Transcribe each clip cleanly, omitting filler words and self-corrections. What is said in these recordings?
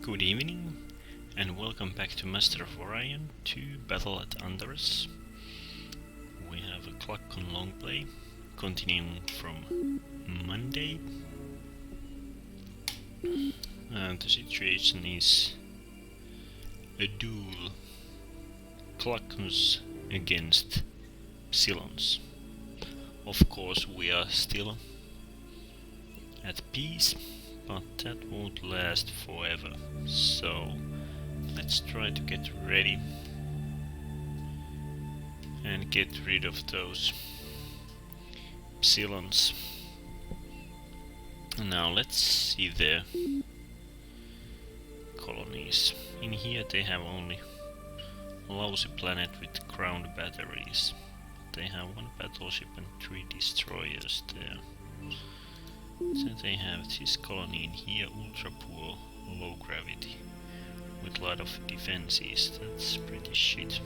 Good evening, and welcome back to Master of Orion to Battle at Antares. We have a Klackon Longplay, continuing from Monday. And the situation is a duel. Klackons against Psilons. Of course, we are still at peace, but that won't last forever. So let's try to get ready and get rid of those Psilons. Now let's see their colonies. In here they have only a lousy planet with ground batteries. They have one battleship and 3 destroyers there. So they have this colony in here, ultra poor, low gravity, with a lot of defenses. That's pretty shit.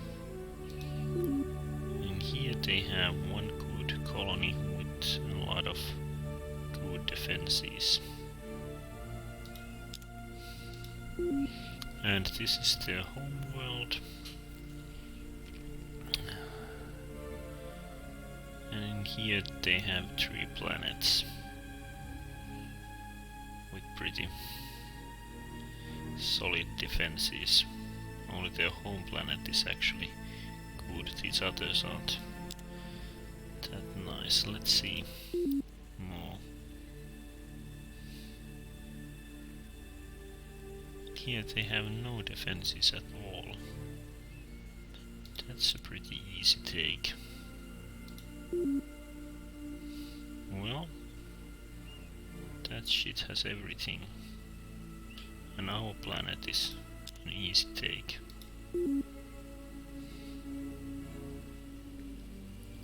In here they have one good colony with a lot of good defenses. And this is their home world. And in here they have 3 planets with pretty solid defenses. Only their home planet is actually good, these others aren't that nice. Let's see more. Here they have no defenses at all. That's a pretty easy take. Well, that shit has everything, and our planet is an easy take. And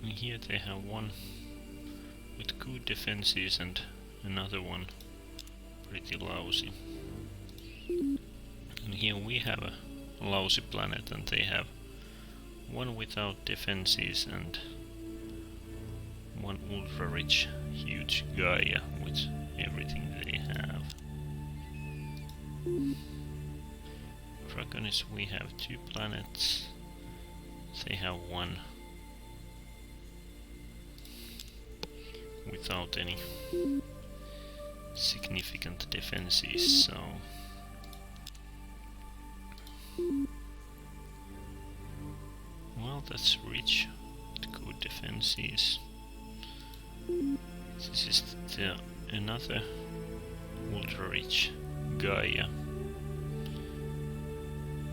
here they have one with good defenses and another one pretty lousy. And here we have a lousy planet and they have one without defenses and one ultra rich huge Gaia with everything they have. Klackons, we have 2 planets. They have one without any significant defenses, so well, that's rich with good defenses. This is another ultra rich Gaia,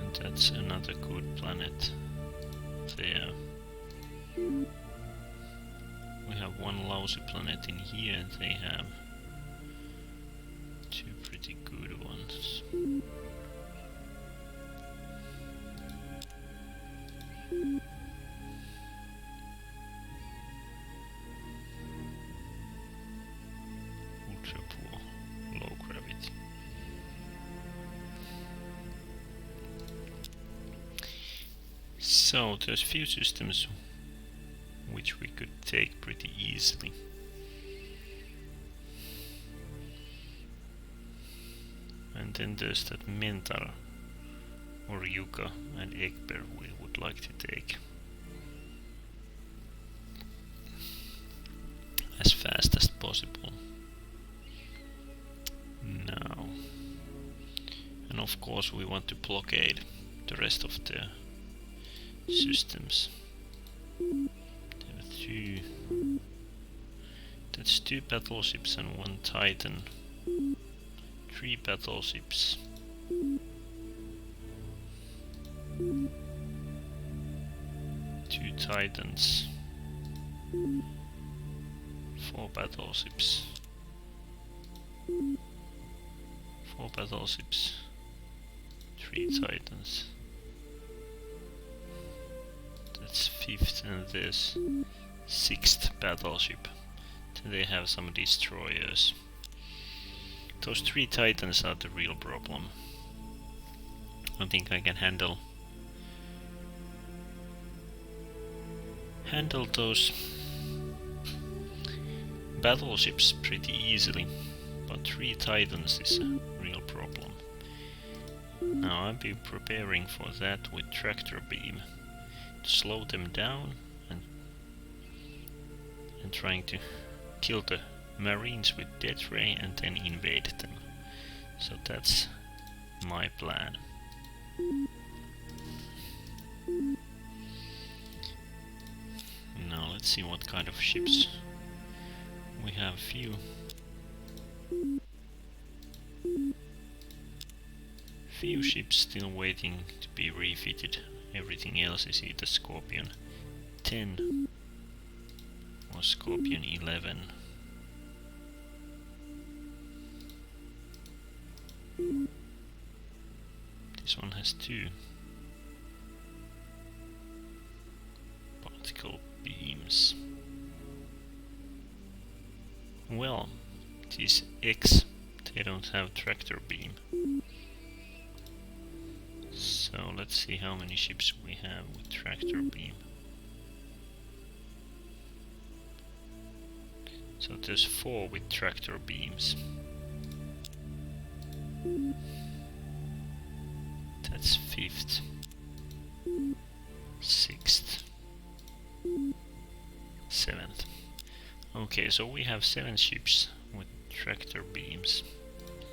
and that's another good planet there. We have one lousy planet in here and they have 2 pretty good ones. Ultra poor, low gravity. So there's few systems which we could take pretty easily. And then there's that Mentar, Orion and Ekber we would like to take as fast as possible. Now, and of course we want to blockade the rest of the systems. There are 2. That's 2 battleships and 1 Titan. 3 battleships. 2 Titans. 4 battleships. 4 battleships. 3 Titans. That's 5th, and there's 6th battleship. Then they have some destroyers. Those 3 Titans are the real problem. I think I can handle those battleships pretty easily, but 3 Titans is a real problem. Now I'll be preparing for that with tractor beam to slow them down and trying to kill the marines with death ray and then invade them. So that's my plan. Now let's see what kind of ships. We have few ships still waiting to be refitted. Everything else is either Scorpion 10 or Scorpion 11. This one has 2 particle beams. Well, these X, they don't have tractor beam. So let's see how many ships we have with tractor beam. So there's 4 with tractor beams. That's 5th, 6th, 7th. Okay, so we have 7 ships with tractor beams.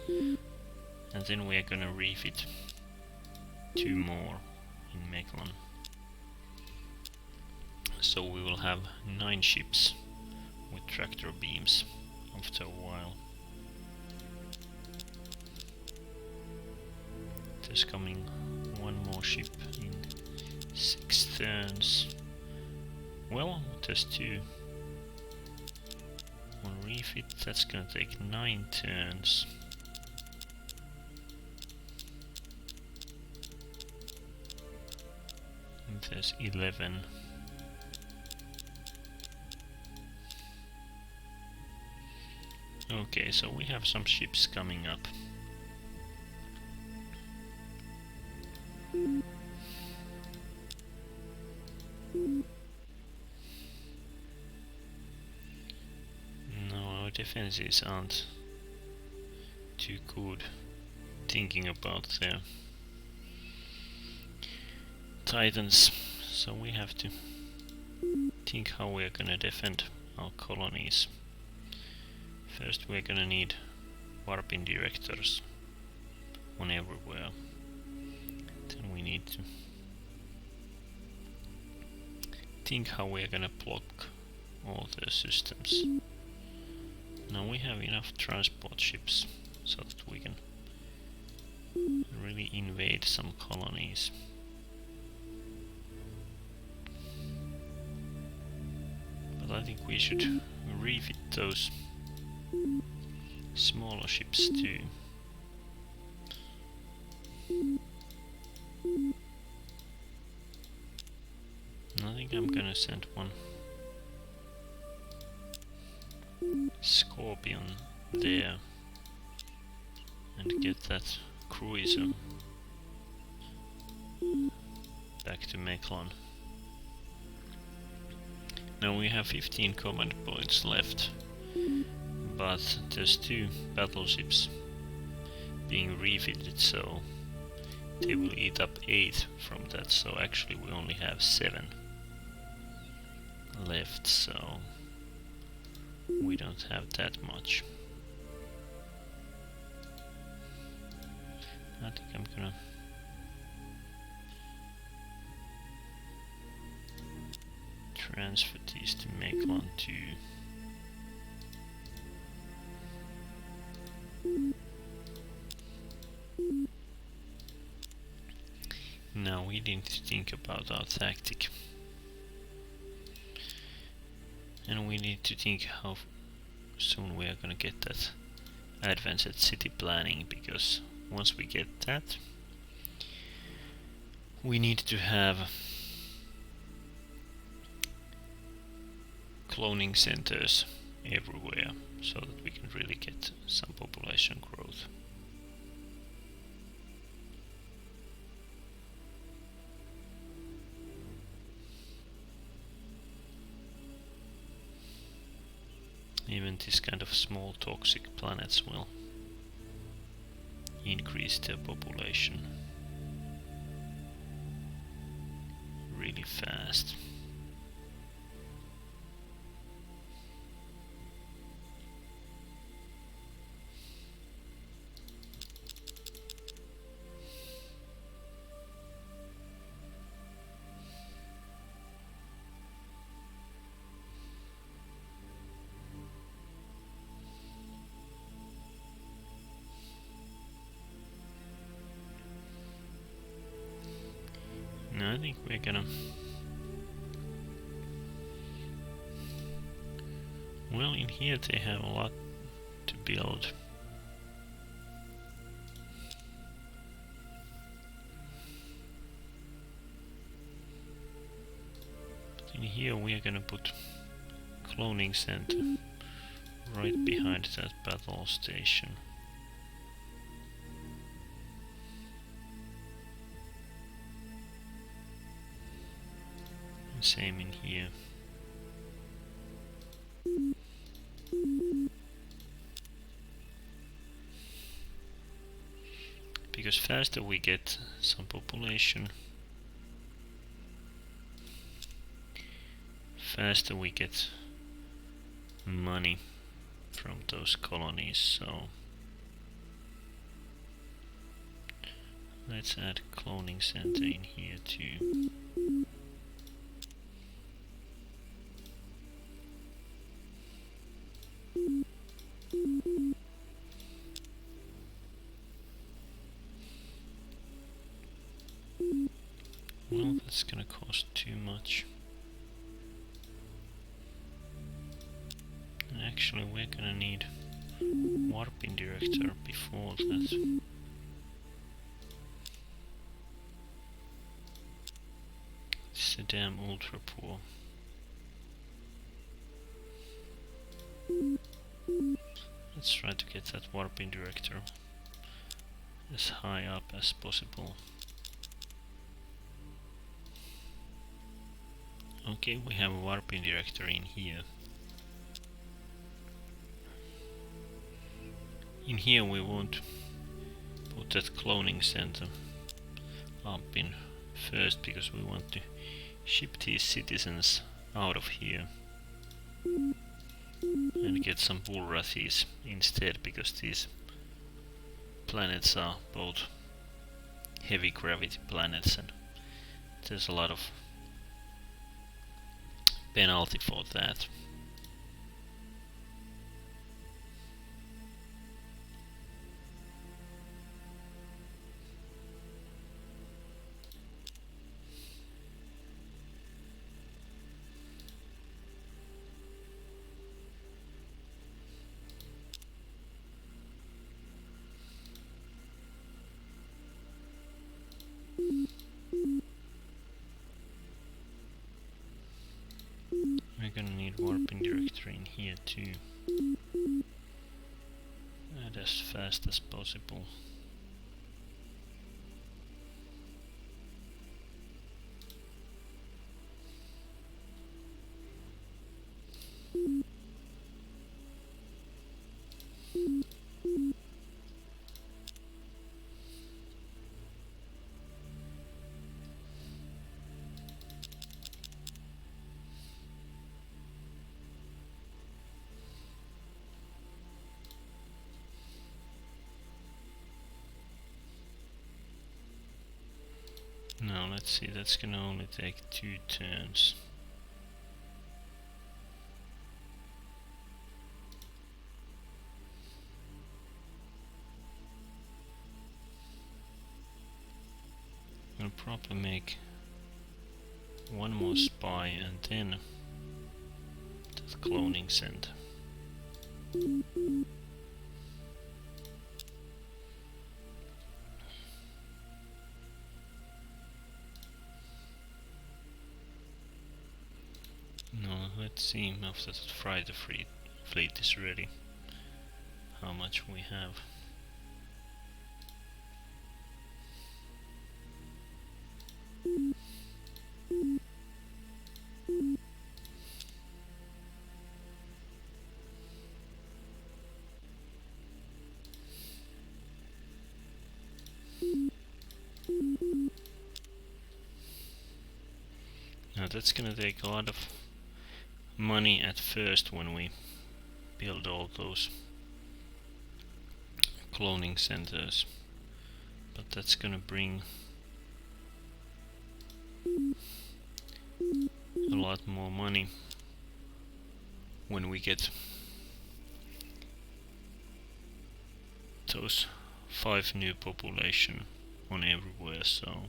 And then we are gonna refit 2 more in Meklon. So we will have 9 ships with tractor beams after a while. There's coming 1 more ship in 6 turns. Well, there's 2. 1 refit, that's gonna take 9 turns. And there's 11. Okay, so we have some ships coming up. No, our defenses aren't too good. Thinking about their Titans, so we have to think how we're gonna defend our colonies. First we're gonna need warping directors on everywhere. Then we need to think how we're gonna block all the systems. Now we have enough transport ships so that we can really invade some colonies. But I think we should refit those smaller ships too. I think I'm gonna send 1 Scorpion there and get that cruiser back to Meklon. Now we have 15 command points left, but there's 2 battleships being refitted, so they will eat up 8 from that, so actually we only have 7 left, so we don't have that much. I think I'm gonna transfer these to Meklon too. Now we need to think about our tactic. And we need to think how soon we are gonna get that advanced city planning, because once we get that, we need to have cloning centers everywhere so that we can really get some population growth. Even this kind of small toxic planets will increase their population. really fast. No, I think we're gonna... Well, in here they have a lot to build. But in here we are gonna put cloning center right behind that battle station. And same in here. Because faster we get some population, faster we get money from those colonies, so let's add cloning center in here too. Well, that's gonna cost too much. Actually, we're gonna need warping director before that. It's a damn ultra poor. Let's try to get that warping director as high up as possible. Okay, we have a warping director in here. In here we won't put that cloning center up in first because we want to ship these citizens out of here and get some Bullrathies instead, because these planets are both heavy gravity planets and there's a lot of penalty for that. We're gonna need warping director in here too. And as fast as possible. Now let's see, that's gonna only take 2 turns. I'll probably make one more spy and then that cloning center. No, let's see after that fighter fleet is ready how much we have. Now that's gonna take a lot of money at first when we build all those cloning centers, but that's gonna bring a lot more money when we get those 5 new population on everywhere. So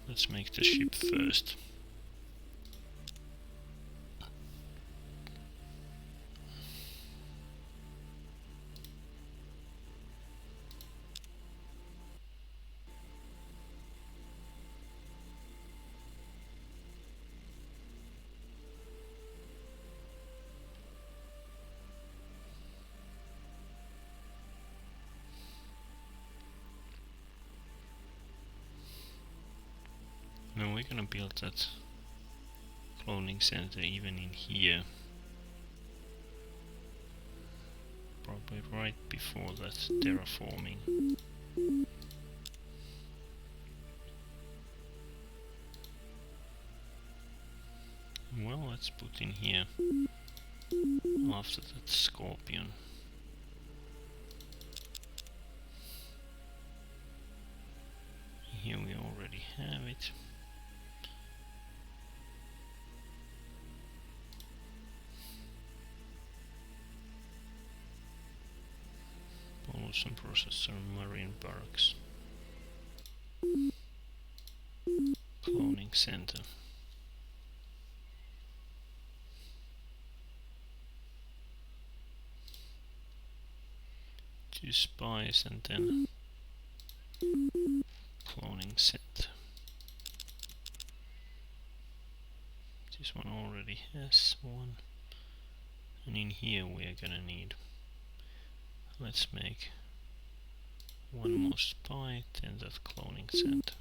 let's make the ship first. Now we're gonna build that cloning center even in here, probably right before that terraforming. Well, let's put in here after that scorpion. Here we already have it. Pollution processor, marine barracks, cloning center. 2 spies and then cloning center. This one already has one, and in here we are gonna need, let's make 1 more spy, then that cloning center.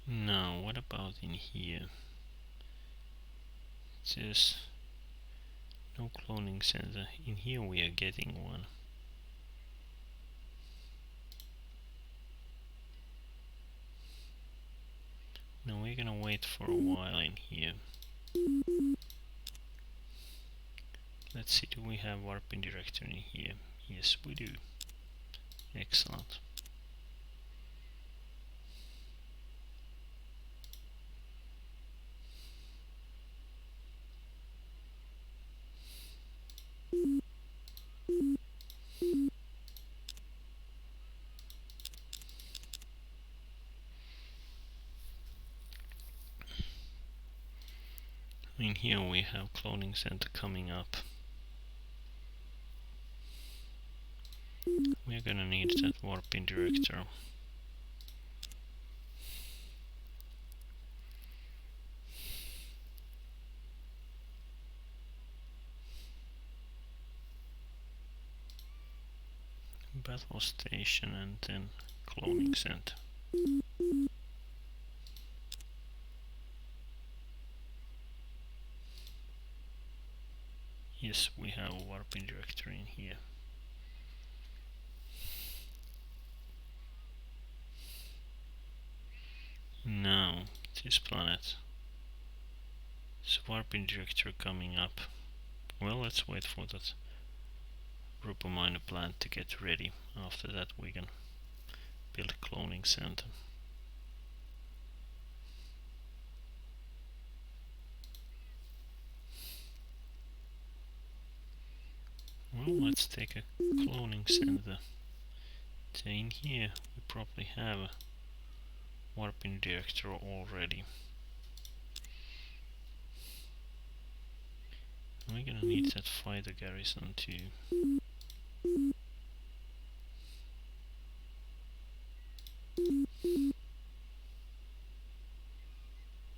Now what about in here? There's no cloning center. In here we are getting one. Now we're gonna wait for a while in here. Let's see, do we have warping director in here? Yes, we do. Excellent. In here we have cloning center coming up. We're gonna need that warping director. Battle station and then cloning center. Yes, we have a warping director in here. Now, this planet. There's a warping director coming up. Well, let's wait for that Rupaminer plant to get ready. After that we can build a cloning center. Well, let's take a cloning center. So in here we probably have a warping director already. We're gonna need that fighter garrison too.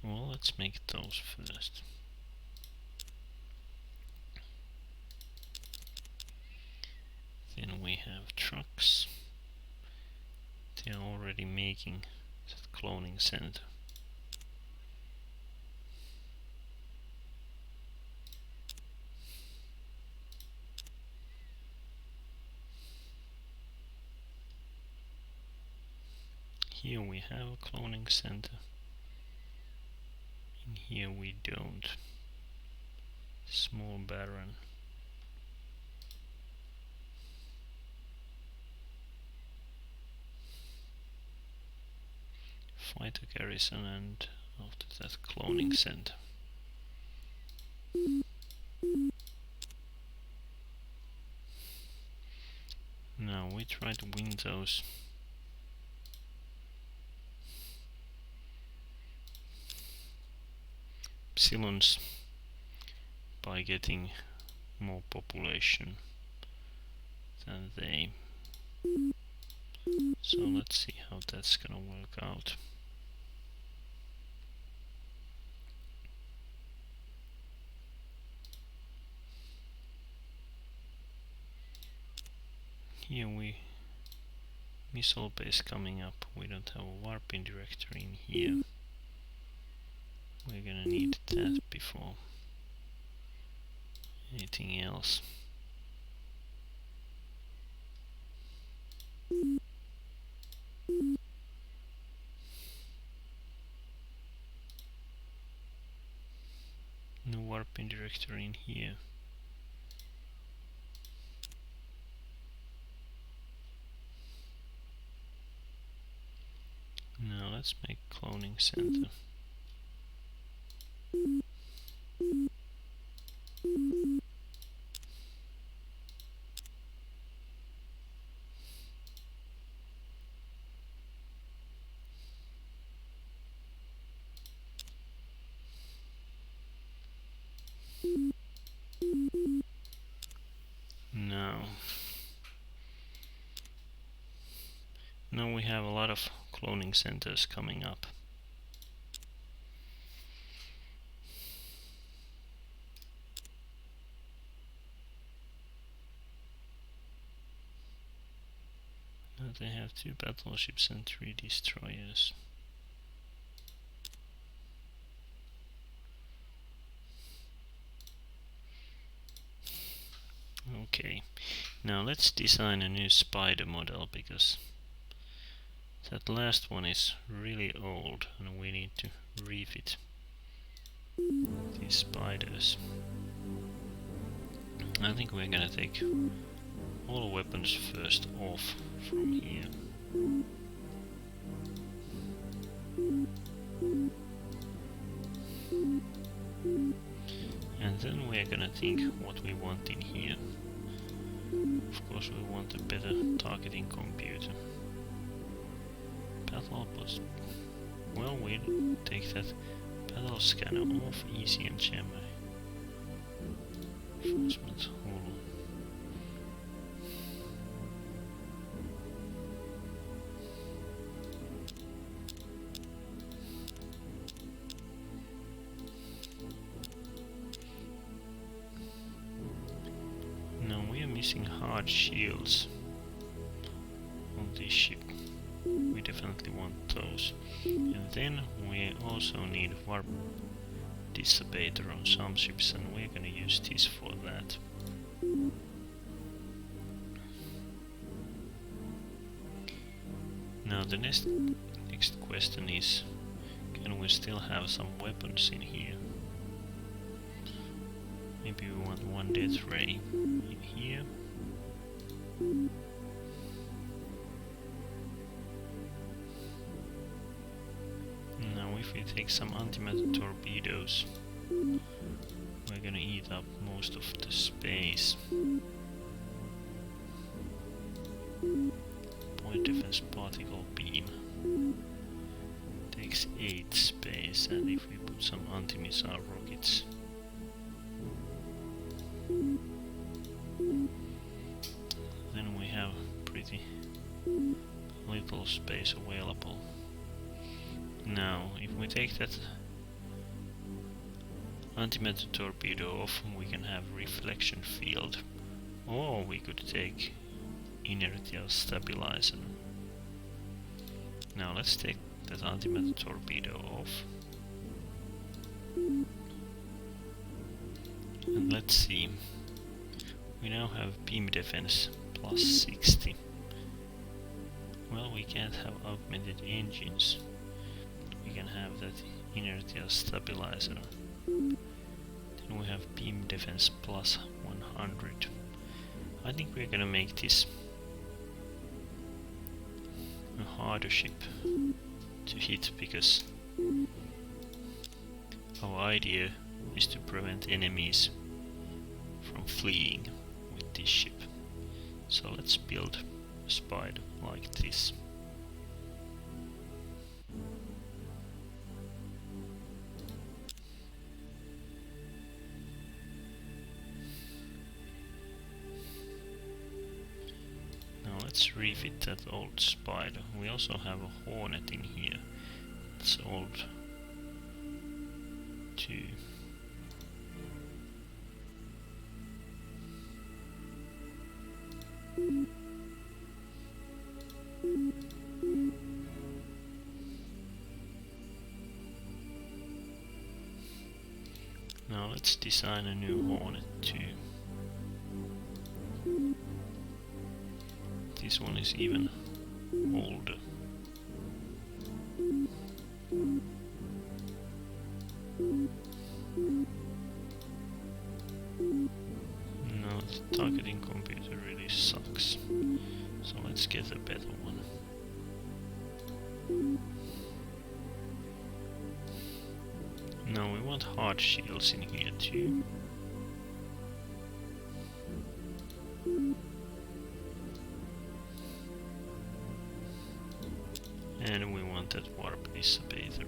Well, let's make those first. Then we have trucks. They are already making that cloning center. here we have a cloning center. In here we don't. Small Baron. Fighter garrison, and after that cloning center. Now we try to win those Psilons by getting more population than they. So let's see how that's gonna work out. Here we missile base coming up. We don't have a warping director in here. We're gonna need that before anything else. No warping director in here. Now let's make cloning center. Now we have a lot of cloning centers coming up. Now they have 2 battleships and 3 destroyers. Okay, now let's design a new spider model, because that last one is really old and we need to refit these spiders. I think we're gonna take all weapons first off from here. And then we're gonna think what we want in here. Of course we want a better targeting computer. Battle post. Well, we'll take that battle scanner off, ECM chamber. Enforcement holo. Now we are missing hard shields on this ship. We definitely want those. And then we also need warp dissipator on some ships, and we're gonna use this for that. Now the next question is, can we still have some weapons in here? Maybe we want 1 death ray in here. Now if we take some antimatter torpedoes, we're gonna eat up most of the space. Point defense particle beam takes 8 space, and if we put some anti-missile rockets, then we have pretty little space available. Now, if we take that antimatter torpedo off, we can have reflection field, or we could take inertial stabilizer. Now let's take that antimatter torpedo off, and let's see. We now have beam defense plus 60. Well, Well, we can't have augmented engines. We can have that inertial stabilizer. Then we have beam defense plus 100. I think we're gonna make this a harder ship to hit, because our idea is to prevent enemies from fleeing with this ship. So let's build a spider like this. Now let's refit that old spider. We also have a hornet in here. It's old too. Now let's design a new hornet too. This one is even older. No, the targeting computer really sucks. So let's get a better one. No, we want hard shields in here too. And we want that warp dissipator.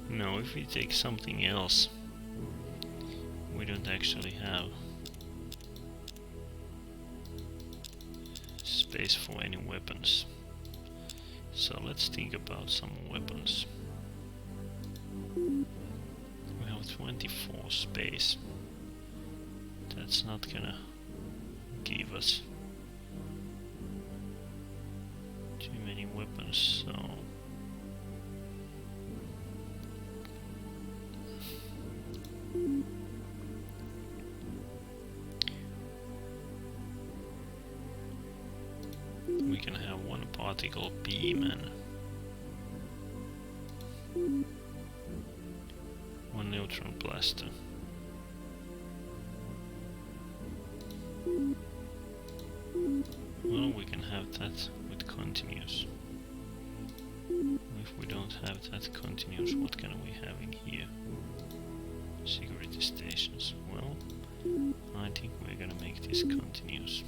No, if we take something else, we don't actually have space for any weapons. So let's think about some weapons. We have 24 space. That's not gonna give us too many weapons, so we can have one particle beam and one neutron blaster. Well, we can have that with continuous. If we don't have that continuous, what can we have in here? Security stations. Well, I think we're gonna make this continuous.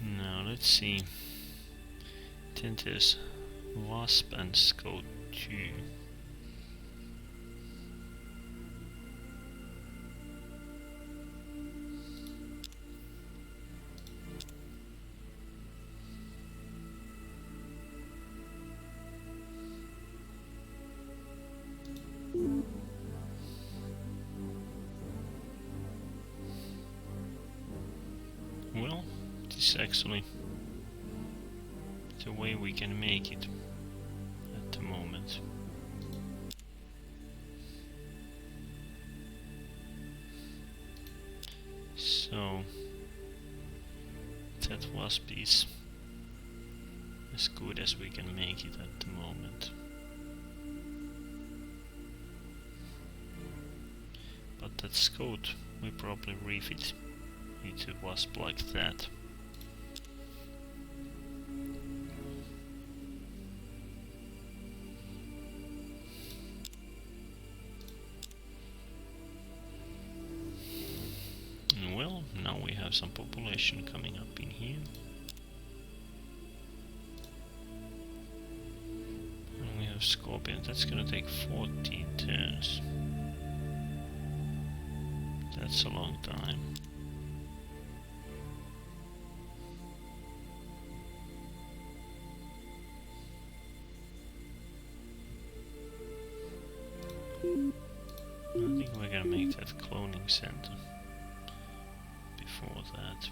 Now let's see. Then there's Wasp and Scout 2. Well, this is actually the way we can make it at the moment. So that wasp is as good as we can make it at the moment. But that scout we probably refit into wasp like that. Well, now we have some population coming up in here. And we have Scorpion, that's gonna take 14 turns. That's a long time. I think we're gonna make that cloning center before that.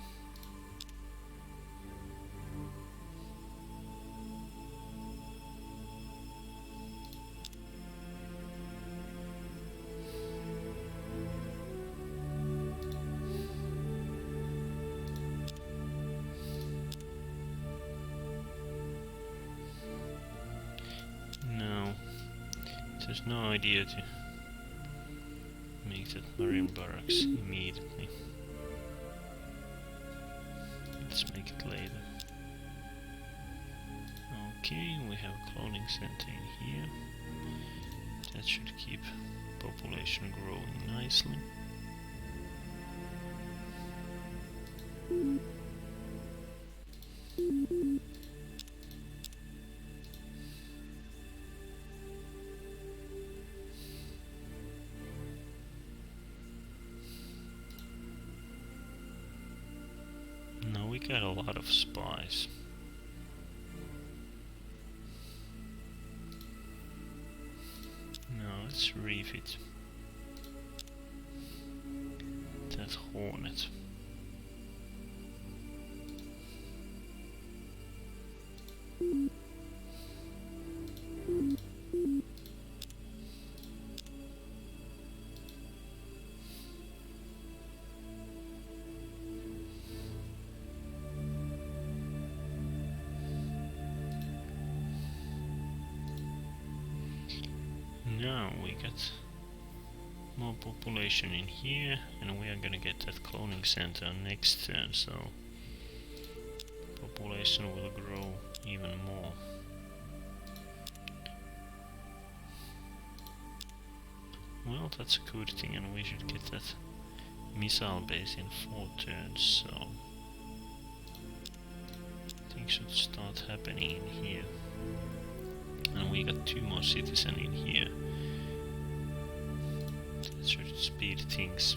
There's no idea to make that marine barracks immediately. Let's make it later. Okay, we have a cloning center in here. That should keep population growing nicely. Now we got a lot of spies. Now let's refit that Hornet. Now we got more population in here, and we are gonna get that cloning center next turn, so population will grow even more. Well, that's a good thing, and we should get that missile base in 4 turns, so things should start happening in here. And we got 2 more citizens in here. That should speed things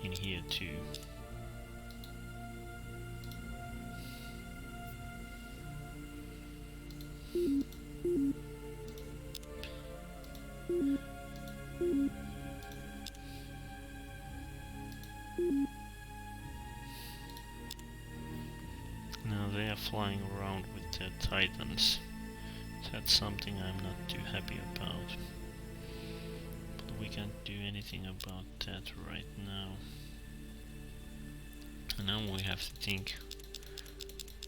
in here too. Now they are flying around with their Titans. That's something I'm not too happy about. But we can't do anything about that right now. And now we have to think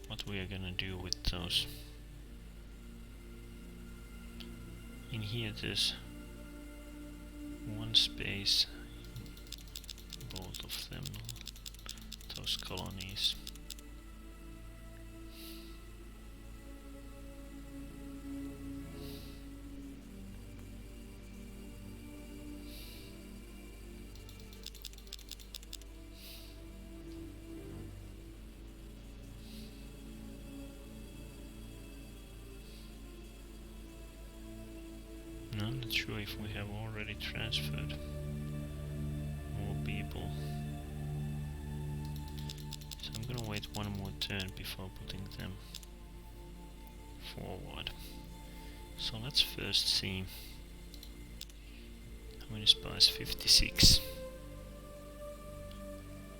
what we are gonna do with those. In here there's 1 space, both of them, those colonies. I'm not sure if we have already transferred more people. So I'm gonna wait 1 more turn before putting them forward. So let's first see how many spies. 56.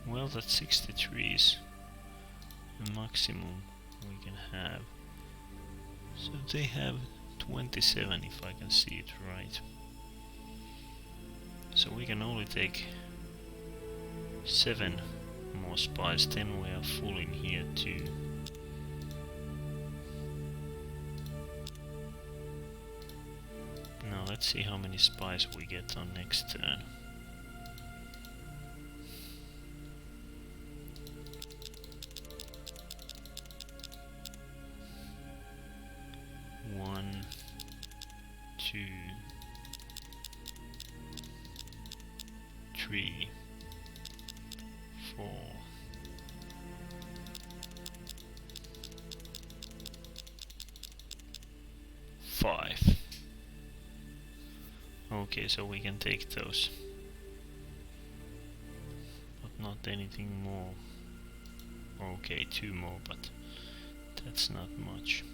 Well, that's 63 is the maximum we can have. So they have 27, if I can see it right. So we can only take 7 more spies, then we are full in here too. Now let's see how many spies we get on next turn. One, 2, 3, 4, 5. Okay, so we can take those, but not anything more. Okay, 2 more, but that's not much.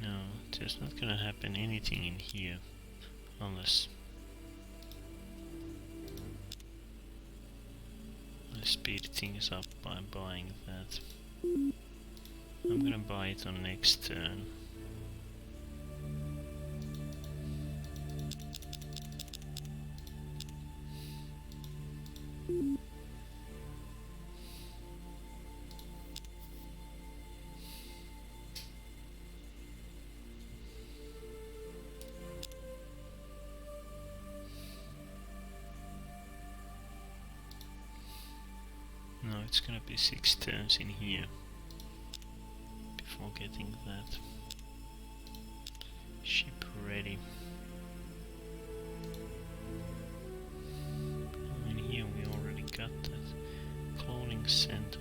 No, there's not gonna happen anything in here unless I speed things up by buying that. I'm gonna buy it on next turn. it's gonna be 6 turns in here before getting that ship ready. In here we already got that cloning center.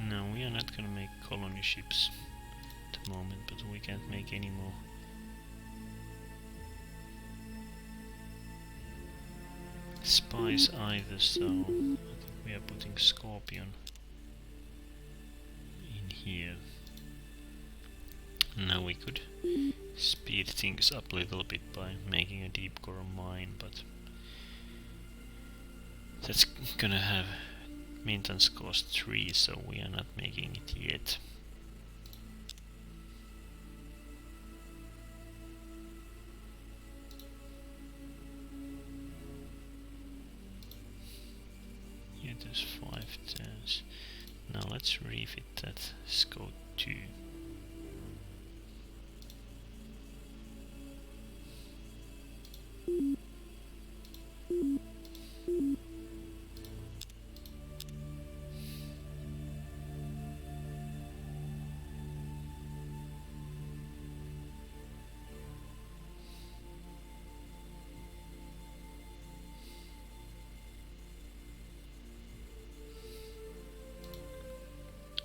No, we are not gonna make colony ships at the moment, but we can't make any more. Spies either, so I think we are putting Scorpion in here. Now we could speed things up a little bit by making a deep core mine, but that's gonna have maintenance cost 3, so we are not making it yet. Here there's 5 turns. Now let's refit that Scout 2.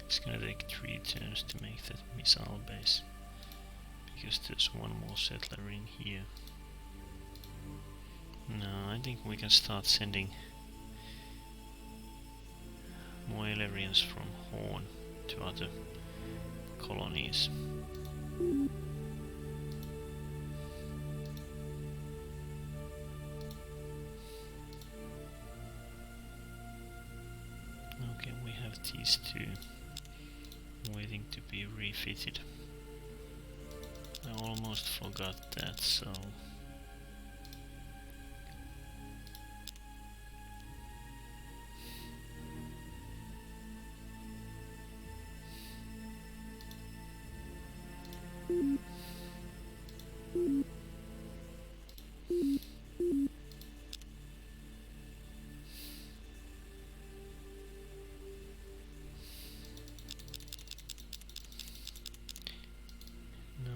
It's gonna take 3 turns to make that missile base, because there's one more settler in here. No, I think we can start sending more Elerians from Horn to other colonies. Okay, we have these two waiting to be refitted. I almost forgot that, so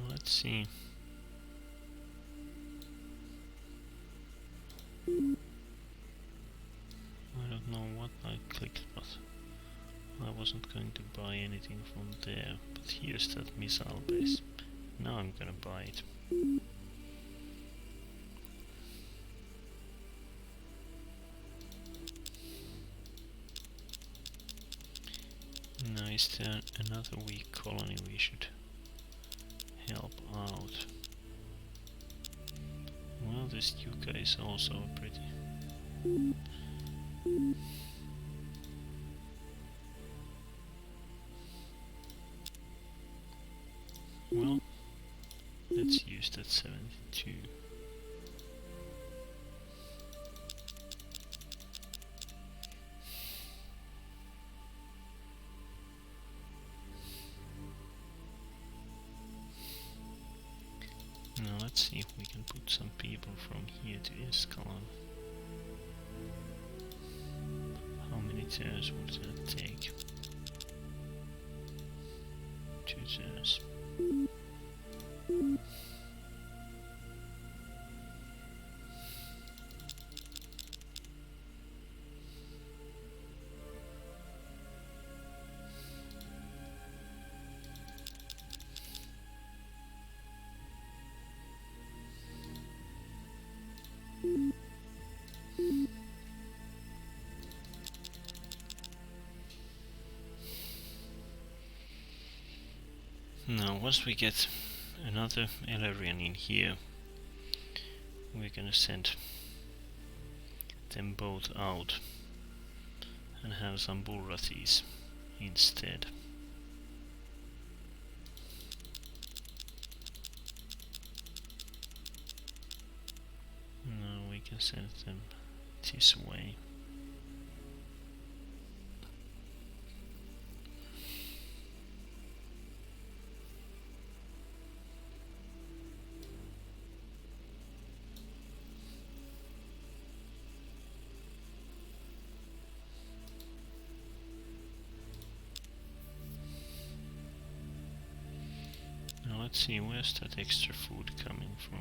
let's see. I don't know what I clicked, but I wasn't going to buy anything from there. But here's that missile base. Now I'm gonna buy it. Now is there another weak colony we should help out? Well, this Yuka is also pretty. Well, let's use that 72. Now let's see if we can put some people from here to Escalon. How many turns would that take? 2 turns. Now, once we get another Elerian in here, we're gonna send them both out and have some Bulrathis instead. Now we can send them this way. let's see, where's that extra food coming from?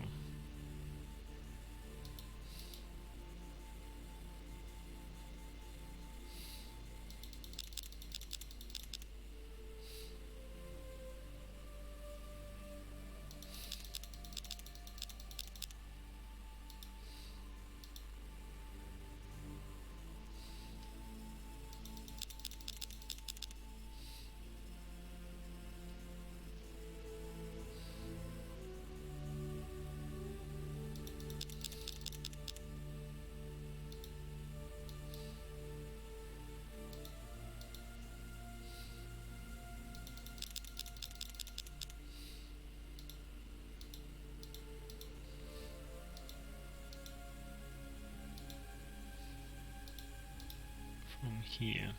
From here.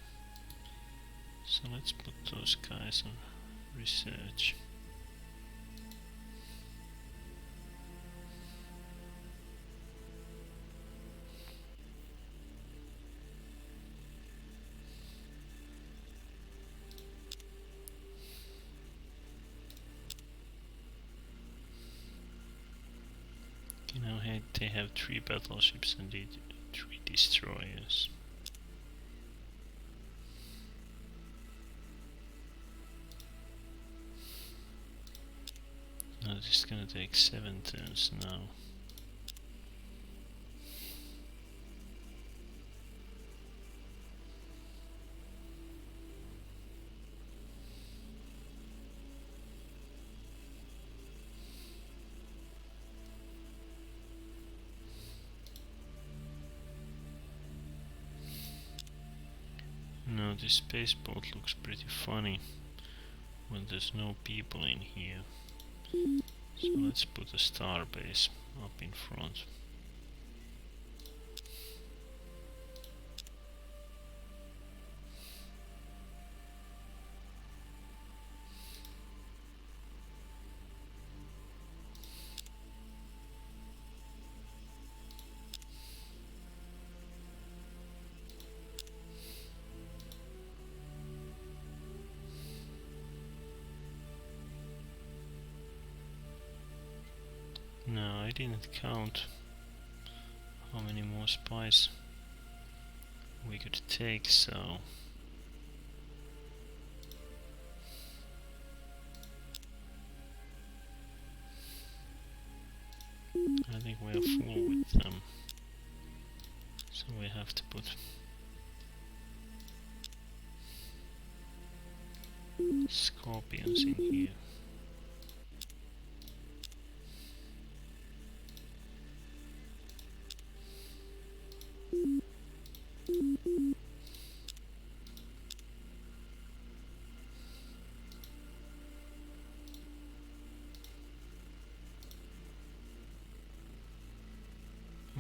So let's put those guys on research. You know, they have 3 battleships and 3 destroyers. Now this is gonna take 7 turns now. Now this spaceboat looks pretty funny when there's no people in here. So let's put a star base up in front. No, I didn't count how many more spies we could take, so I think we are full with them. So we have to put scorpions in here.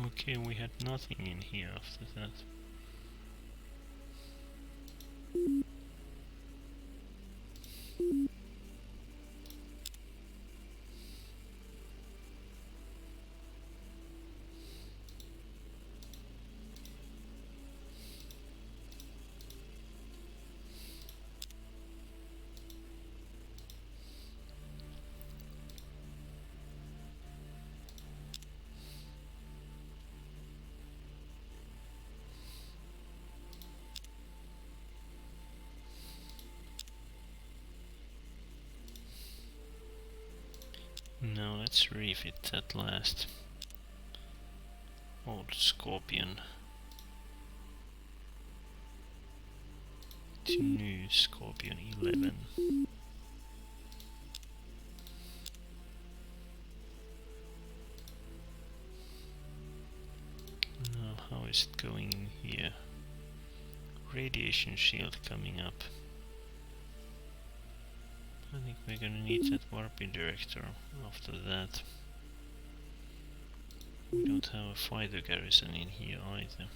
Okay, we had nothing in here after that. Now let's refit that last old scorpion to new scorpion 11. Now how is it going in here? Radiation shield coming up. I think we're gonna need that warping director after that. We don't have a fighter garrison in here either.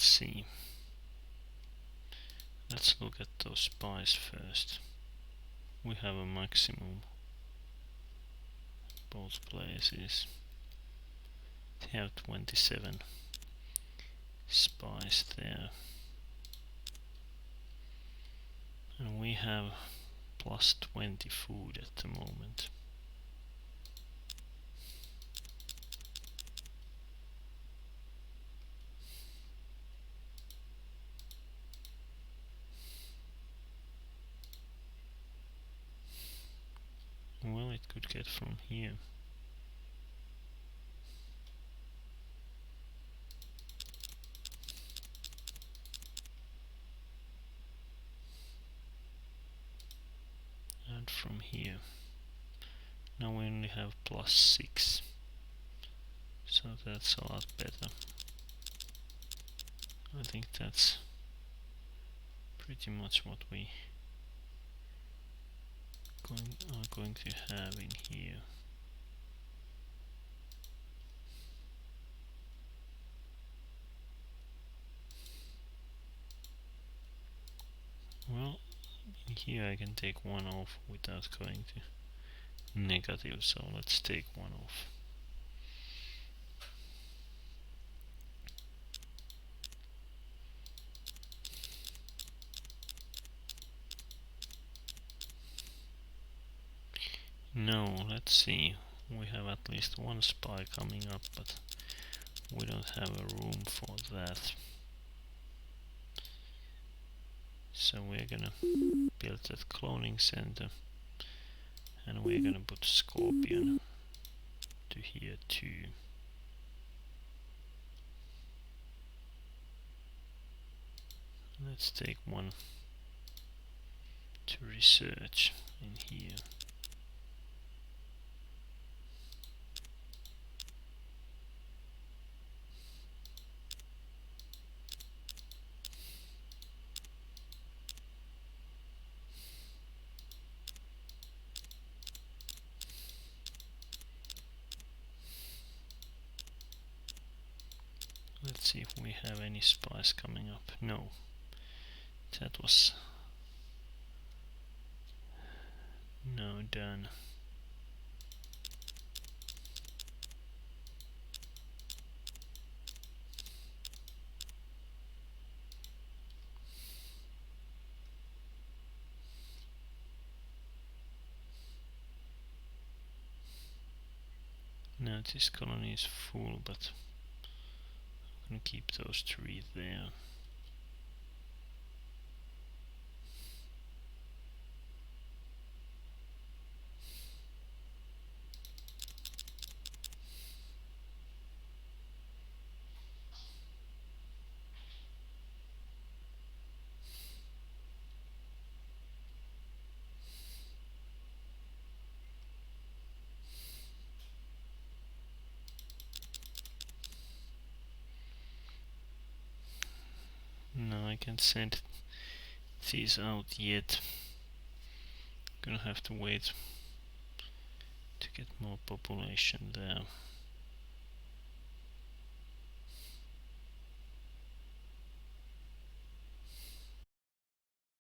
let's see. Let's look at those spies first. We have a maximum both places. They have 27 spies there. And we have plus 20 food at the moment. Well, it could get from here. And from here. Now we only have plus 6. So that's a lot better. I think that's pretty much what we are going to have in here. Well, in here I can take one off without going to negative, so let's take one off. No, let's see. We have at least one spy coming up, but we don't have a room for that. So we're gonna build that cloning center, and we're gonna put Scorpion to here too. Let's take one to research in here. Let's see if we have any spies coming up. No, that was no done. Now this colony is full, but I'm gonna keep those 3 there. No, I can't send these out yet. Gonna have to wait to get more population there.